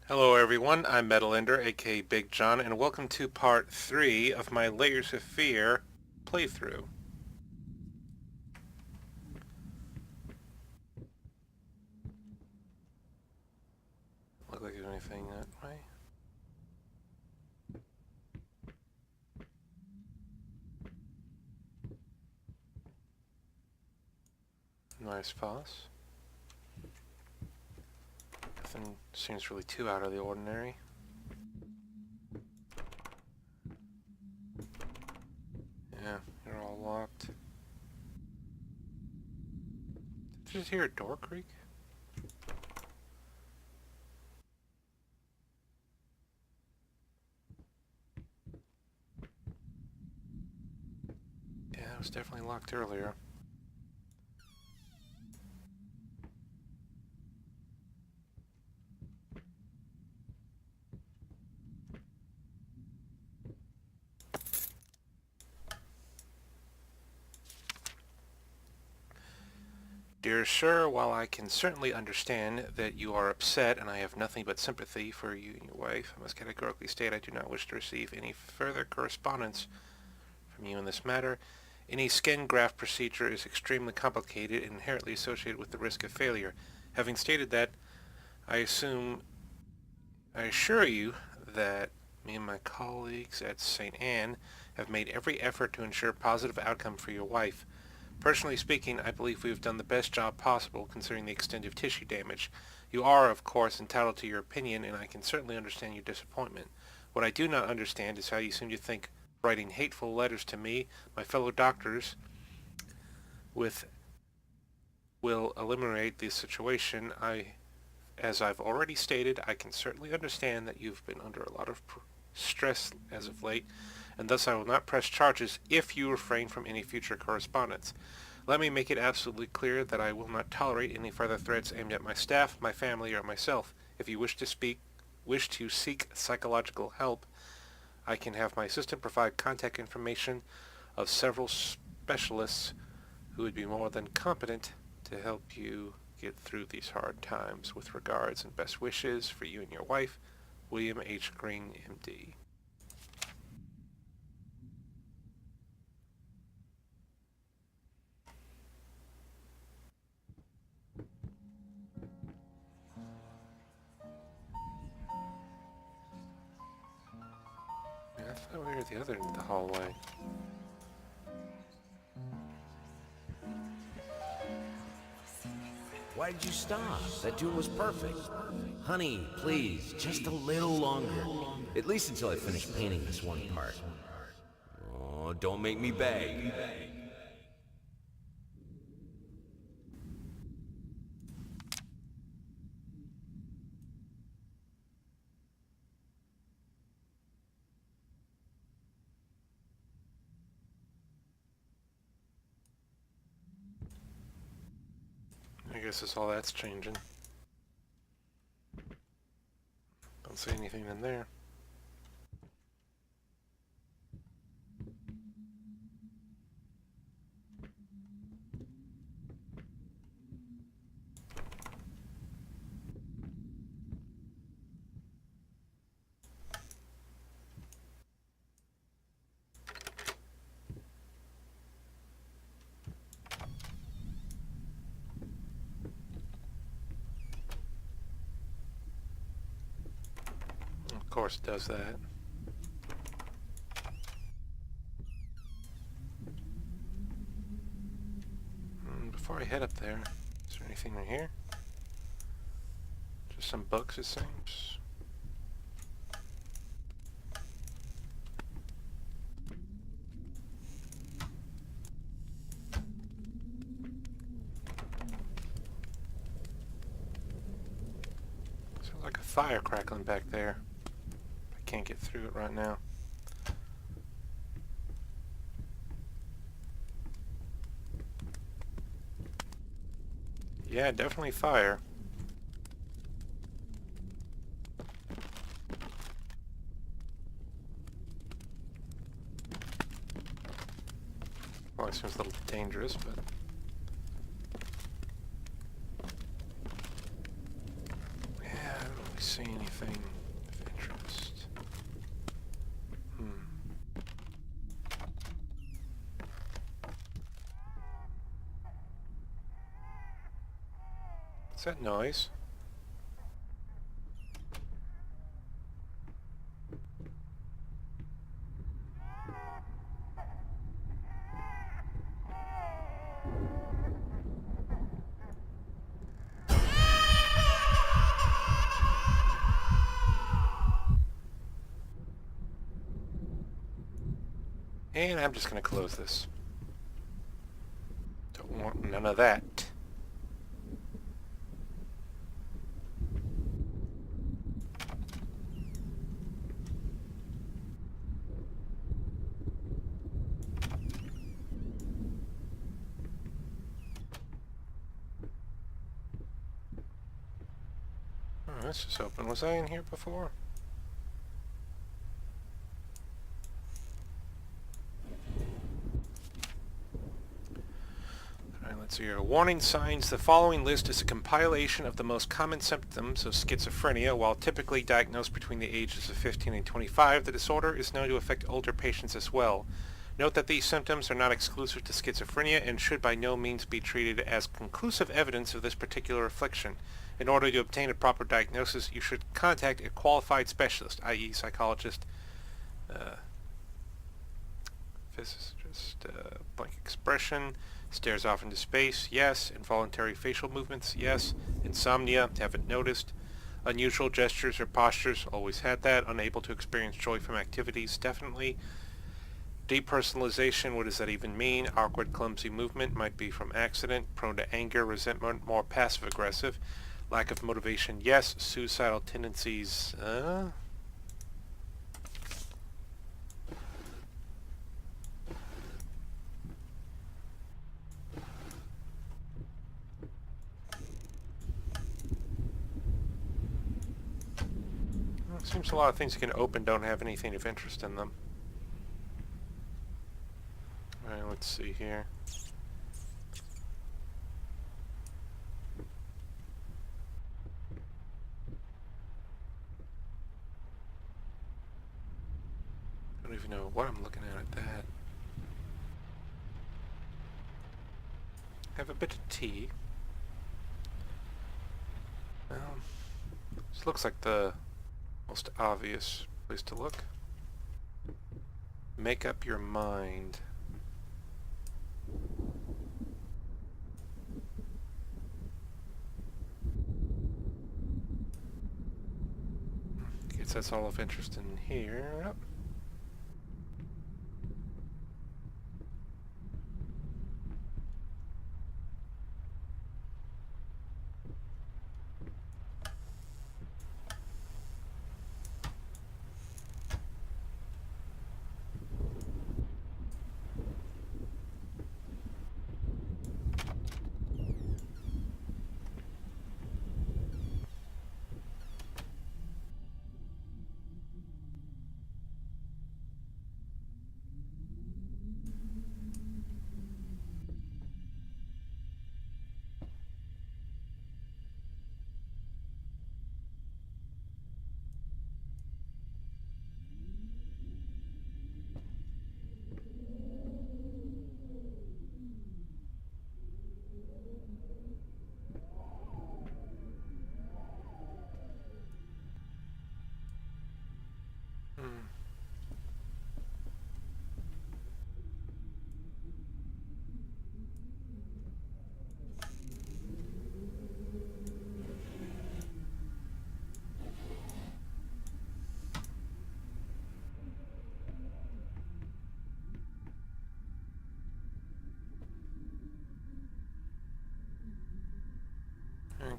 Hello everyone, I'm Metal Ender, aka Big John, and welcome to part 3 of my Layers of Fear playthrough. Look like there's anything that way. Nice boss. Nothing seems really too out of the ordinary. Yeah, you're all locked. Did you just hear a door creak? Yeah, it was definitely locked earlier. Dear sir, while I can certainly understand that you are upset and I have nothing but sympathy for you and your wife, I must categorically state I do not wish to receive any further correspondence from you in this matter. Any skin graft procedure is extremely complicated and inherently associated with the risk of failure. Having stated that, I assure you that me and my colleagues at St. Anne have made every effort to ensure a positive outcome for your wife. Personally speaking, I believe we have done the best job possible considering the extent of tissue damage. You are, of course, entitled to your opinion, and I can certainly understand your disappointment. What I do not understand is how you seem to think writing hateful letters to me, my fellow doctors, with will eliminate the situation. As I've already stated, I can certainly understand that you've been under a lot of stress as of late, and thus I will not press charges if you refrain from any future correspondence. Let me make it absolutely clear that I will not tolerate any further threats aimed at my staff, my family, or myself. If you wish to seek psychological help, I can have my assistant provide contact information of several specialists who would be more than competent to help you get through these hard times. With regards and best wishes for you and your wife, William H. Green, MD. Yeah, I thought we were the other end of the hallway. Why did you stop? That tune was perfect. Honey, please, just a little longer. At least until I finish painting this one part. Oh, don't make me beg. I guess that's all that's changing. Don't see anything in there. Of course it does that. Before I head up there, is there anything in here? Just some books, it seems. Sounds like a fire crackling back there. I can't get through it right now. Yeah, definitely fire. Well, it seems a little dangerous, but... Yeah, I don't really see anything of interest. What's that noise? And I'm just going to close this. Don't want none of that. Oh, this is open. Was I in here before? Let's see here. Warning signs. The following list is a compilation of the most common symptoms of schizophrenia. While typically diagnosed between the ages of 15 and 25, the disorder is known to affect older patients as well. Note that these symptoms are not exclusive to schizophrenia and should by no means be treated as conclusive evidence of this particular affliction. In order to obtain a proper diagnosis, you should contact a qualified specialist, i.e. psychologist, physicist, blank expression. Stares off into space, yes. Involuntary facial movements, yes. Insomnia, haven't noticed. Unusual gestures or postures, always had that. Unable to experience joy from activities, definitely. Depersonalization, what does that even mean? Awkward, clumsy movement, might be from accident. Prone to anger, resentment, more passive-aggressive. Lack of motivation, yes. Suicidal tendencies, Seems a lot of things you can open don't have anything of interest in them. Alright, let's see here. I don't even know what I'm looking at that. Have a bit of tea. This looks like the most obvious place to look. Make up your mind. Guess that's all of interest in here. Yep.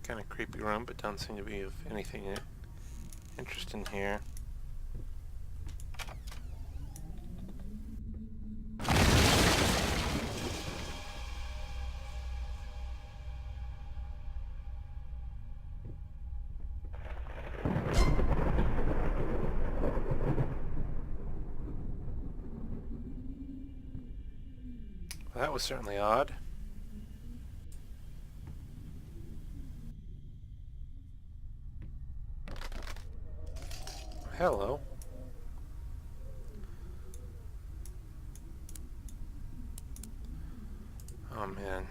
Kind of creepy room, but don't seem to be of anything interest in here. Well, that was certainly odd. Hello. Oh man.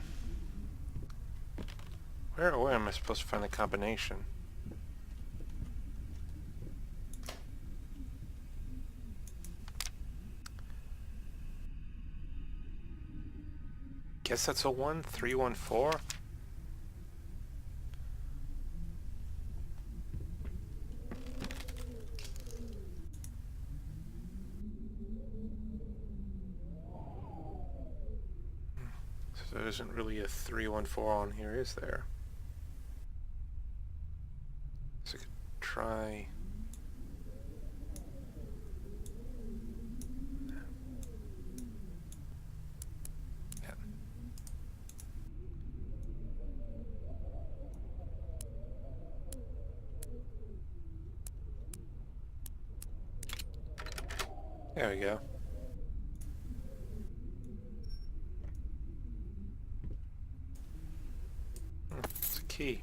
Where am I supposed to find the combination? Guess that's a 1314? So there isn't really a 314 on here, is there? So I could try... Yeah. There we go. It's a key.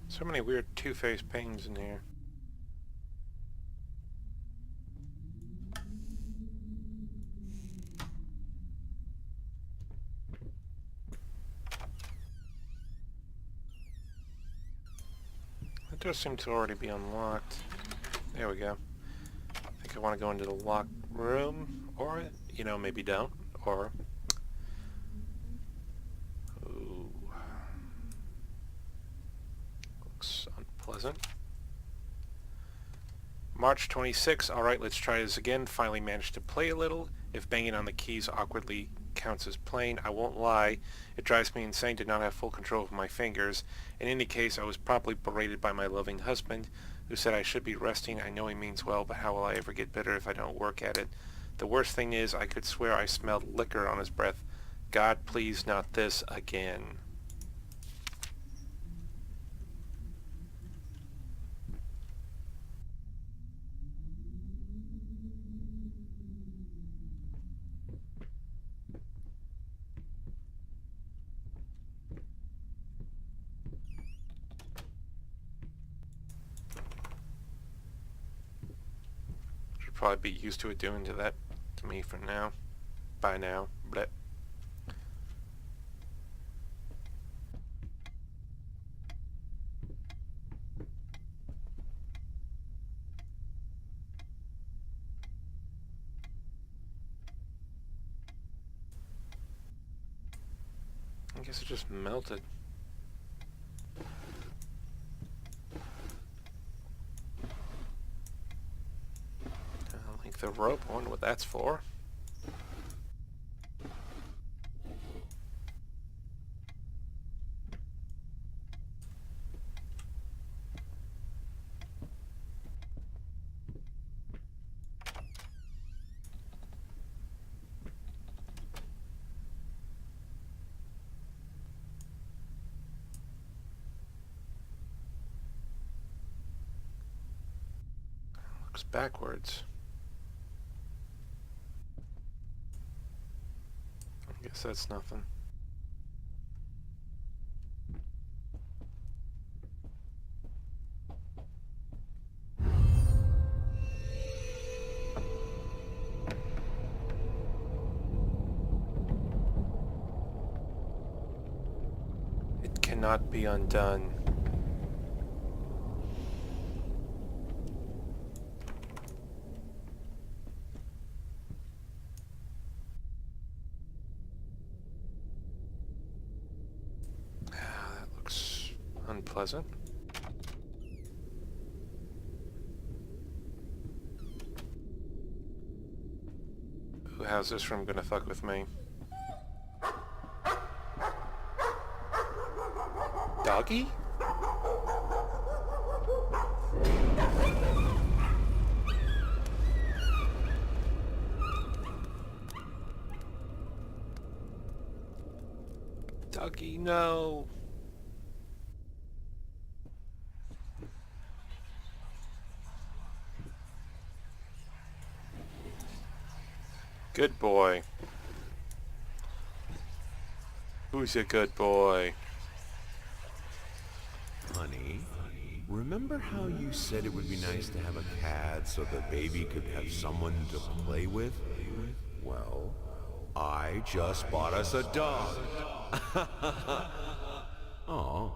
So many weird two-faced paintings in here. It does seem to already be unlocked. There we go. I think I want to go into the locked room, or, you know, maybe don't, or... Ooh. Looks unpleasant. March 26. Alright, let's try this again. Finally managed to play a little. If banging on the keys awkwardly counts as playing, I won't lie. It drives me insane to not have full control of my fingers. In any case, I was promptly berated by my loving husband, who said I should be resting. I know he means well, but how will I ever get better if I don't work at it? The worst thing is, I could swear I smelled liquor on his breath. God, please not this again. Should probably be used to it doing to that to me for now. By now. Bleh. I guess it just melted. I think the rope. I wonder what that's for. Looks backwards. I guess that's nothing. It cannot be undone. Ah, that looks unpleasant. Ooh, how's this room gonna fuck with me? Doggy? Doggy, no. Good boy. Who's a good boy? Honey, remember how you said it would be nice to have a cat so the baby could have someone to play with? Well, I just bought us a dog. Oh,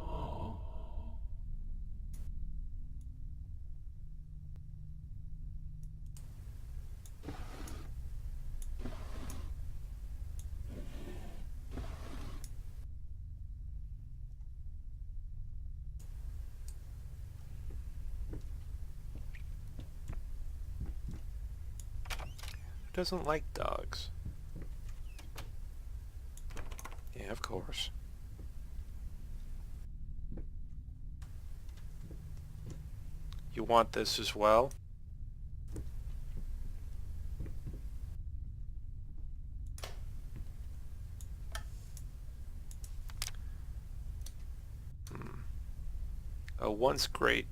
Who doesn't like dogs? Yeah, of course. You want this as well? A once great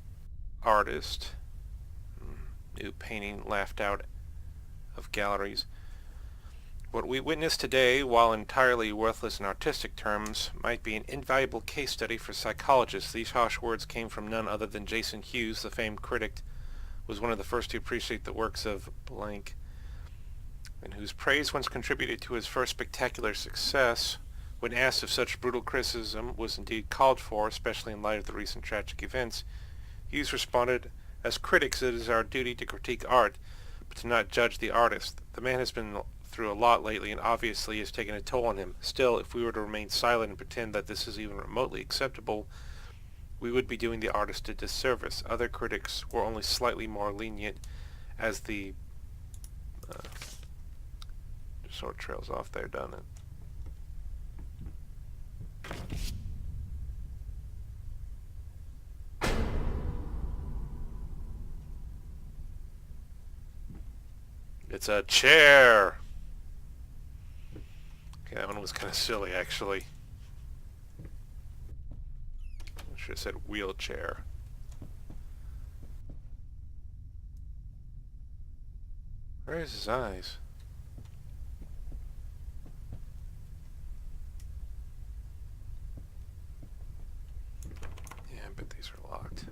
artist, new painting laughed out of galleries. What we witness today, while entirely worthless in artistic terms, might be an invaluable case study for psychologists. These harsh words came from none other than Jason Hughes, the famed critic, was one of the first to appreciate the works of blank, and whose praise once contributed to his first spectacular success. When asked if such brutal criticism was indeed called for, especially in light of the recent tragic events, Hughes responded, "As critics, it is our duty to critique art, but to not judge the artist. The man has been through a lot lately and obviously has taken a toll on him. Still, if we were to remain silent and pretend that this is even remotely acceptable, we would be doing the artist a disservice." Other critics were only slightly more lenient, as the sort of trails off there, doesn't it? It's a chair! Okay, that one was kind of silly, actually. I should have said wheelchair. Where is his eyes? Yeah, I bet these are locked.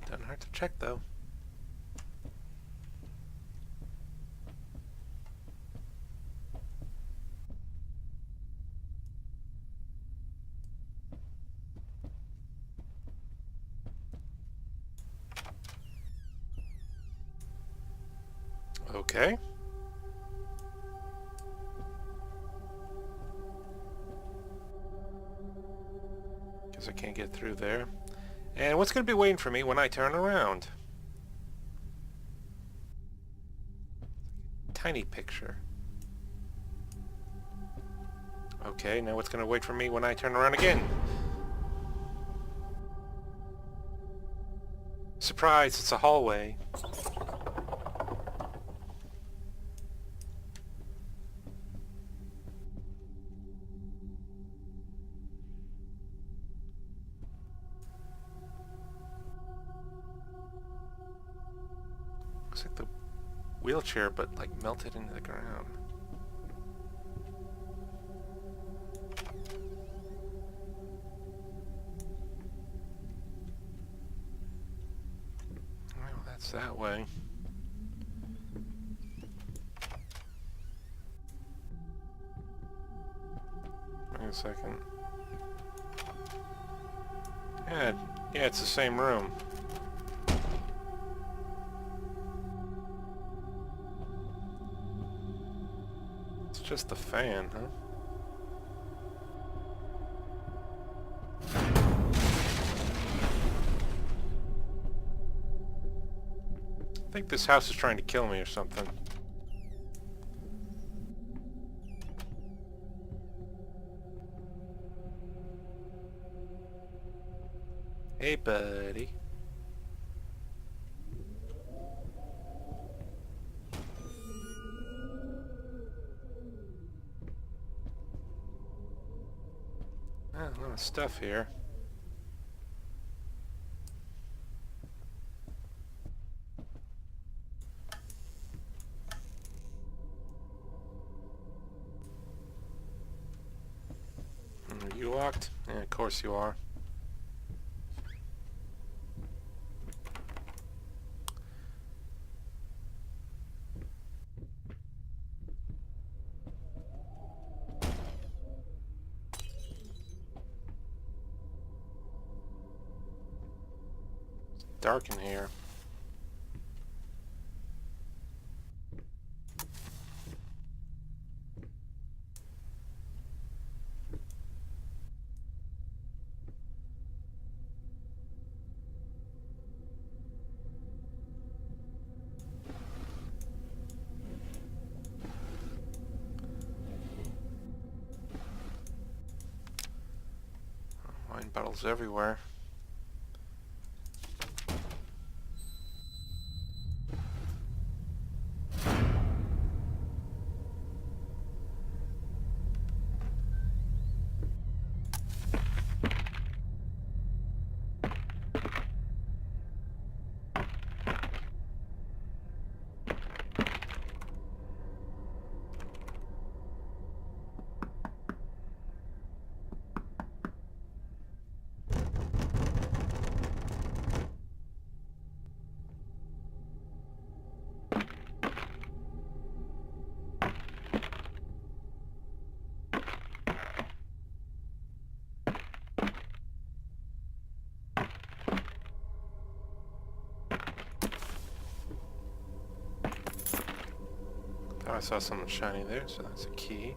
Doesn't hurt to check, though. Okay. Guess I can't get through there. And what's going to be waiting for me when I turn around? Tiny picture. Okay, now what's going to wait for me when I turn around again? Surprise, it's a hallway. Looks like the wheelchair, but like melted into the ground. Well, that's that way. Wait a second. Yeah, it's the same room. It's just the fan, huh? I think this house is trying to kill me or something. Hey, buddy. Ah, a lot of stuff here. locked? Yeah, of course you are. It's dark in here. Wine bottles everywhere. Thought I saw something shiny there, so that's a key.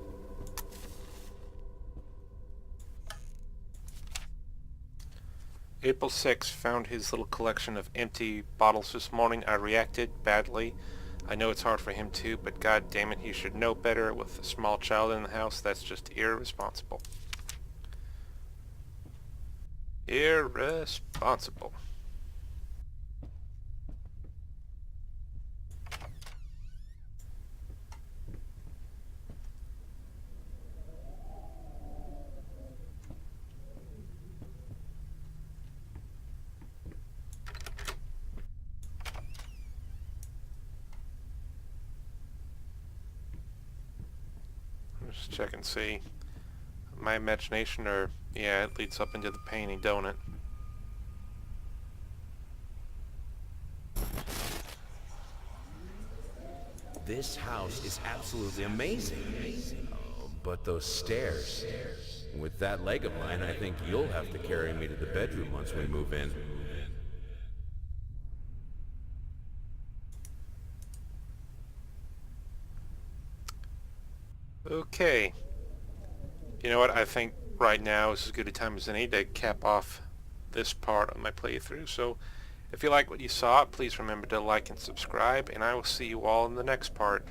April 6th, found his little collection of empty bottles this morning. I reacted badly. I know it's hard for him too, but god damn it, he should know better. With a small child in the house, that's just irresponsible. Irresponsible. Just check and see. My imagination, or yeah, it leads up into the painting, don't it? This house is absolutely amazing. Oh, but those stairs. With that leg of mine, I think you'll have to carry me to the bedroom once we move in. Okay. You know what? I think right now is as good a time as any to cap off this part of my playthrough. So if you like what you saw, please remember to like and subscribe, and I will see you all in the next part.